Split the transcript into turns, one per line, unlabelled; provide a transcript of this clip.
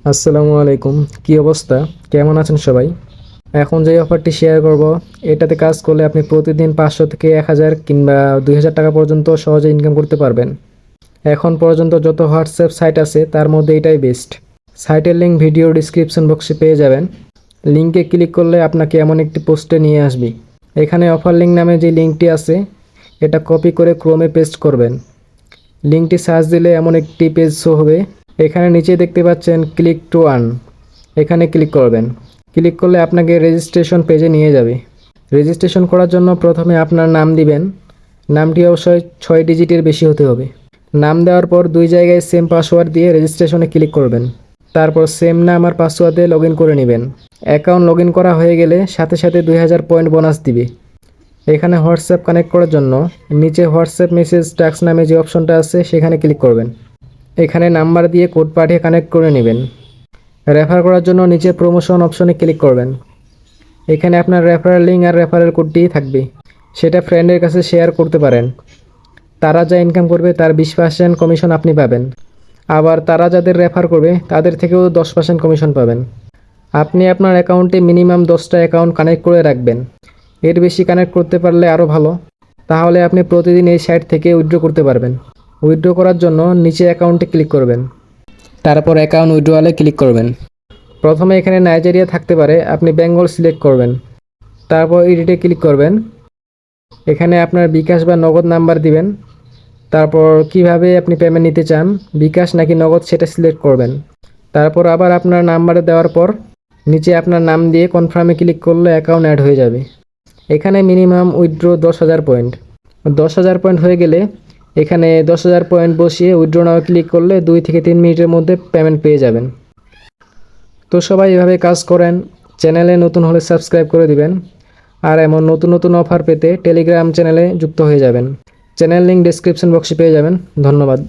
আসসালামু আলাইকুম। কি অবস্থা? কেমন আছেন সবাই? এখন যে অফারটি শেয়ার করব, এটাতে কাজ করলে আপনি প্রতিদিন 500 থেকে 1000 কিংবা 2000 টাকা পর্যন্ত সহজে ইনকাম করতে পারবেন। এখন পর্যন্ত যত হোয়াটসঅ্যাপ সাইট আছে তার মধ্যে এটাই বেস্ট। সাইটের লিঙ্ক ভিডিও ডিসক্রিপশন বক্সে পেয়ে যাবেন। লিঙ্কে ক্লিক করলে আপনাকে এমন একটি পোস্টে নিয়ে আসবে। এখানে অফার লিঙ্ক নামে যে লিঙ্কটি আছে, এটা কপি করে ক্রোমে পেস্ট করবেন। লিঙ্কটি সার্চ দিলে এমন একটি পেজ শো হবে। এখানে নিচে দেখতে পাচ্ছেন ক্লিক টু আর্ন, এখানে ক্লিক করবেন। ক্লিক করলে আপনাকে রেজিস্ট্রেশন পেজে নিয়ে যাবে। রেজিস্ট্রেশন করার জন্য প্রথমে আপনার নাম দিবেন। নামটি অবশ্যই 6 ডিজিটের বেশি হতে হবে। নাম দেওয়ার পর দুই জায়গায় সেম পাসওয়ার্ড দিয়ে রেজিস্ট্রেশনে ক্লিক করবেন। তারপর সেম নাম আর পাসওয়ার্ডে লগ ইন করে নেবেন। অ্যাকাউন্ট লগ ইন করা হয়ে গেলে সাথে সাথে 2000 পয়েন্ট বোনাস দিবে। এখানে হোয়াটসঅ্যাপ কানেক্ট করার জন্য নিচে হোয়াটসঅ্যাপ মেসেজ টাস্ক নামে যে অপশনটা আছে সেখানে ক্লিক করবেন। এখানে নাম্বার দিয়ে কোড পাঠিয়ে কানেক্ট করে নেবেন। রেফার করার জন্য নিচে প্রমোশন অপশনে ক্লিক করবেন। এখানে আপনার রেফারেল লিঙ্ক আর রেফারেল কোডটি থাকবে, সেটা ফ্রেন্ডের কাছে শেয়ার করতে পারেন। তারা যা ইনকাম করবে তার 20% কমিশন আপনি পাবেন। আবার তারা যাদের রেফার করবে তাদের থেকেও 10% কমিশন পাবেন। আপনি আপনার অ্যাকাউন্টে মিনিমাম 10টা অ্যাকাউন্ট কানেক্ট করে রাখবেন। এর বেশি কানেক্ট করতে পারলে আরও ভালো। তাহলে আপনি প্রতিদিন এই সাইট থেকে উইথড্র করতে পারবেন। উইথড্র করার জন্য নিচে অ্যাকাউন্টে ক্লিক করবেন। তারপর অ্যাকাউন্ট উইথড্রয়ালে ক্লিক করবেন। প্রথমে এখানে নাইজেরিয়া থাকতে পারে, আপনি বেঙ্গল সিলেক্ট করবেন। তারপর এডিটে ক্লিক করবেন। এখানে আপনার বিকাশ বা নগদ নাম্বার দিবেন। তারপর কিভাবে আপনি পেমেন্ট নিতে চান, বিকাশ নাকি নগদ, সেটা সিলেক্ট করবেন। তারপর আবার আপনার নাম্বারে দেওয়ার পর নিচে আপনার নাম দিয়ে কনফার্মে ক্লিক করলে অ্যাকাউন্ট অ্যাড হয়ে যাবে। এখানে মিনিমাম উইথড্র 10,000 পয়েন্ট। 10,000 পয়েন্ট হয়ে গেলে এখানে 10,000 পয়েন্ট বসিয়ে উইথড্র নাও ক্লিক করলে 2 থেকে 3 মিনিটের মধ্যে পেমেন্ট পেয়ে যাবেন। তো সবাই এভাবে কাজ করেন। চ্যানেলে নতুন হলে সাবস্ক্রাইব করে দিবেন। আর এমন নতুন নতুন অফার পেতে টেলিগ্রাম চ্যানেলে যুক্ত হয়ে যাবেন। চ্যানেল লিঙ্ক ডেসক্রিপশন বক্সে পেয়ে যাবেন। ধন্যবাদ।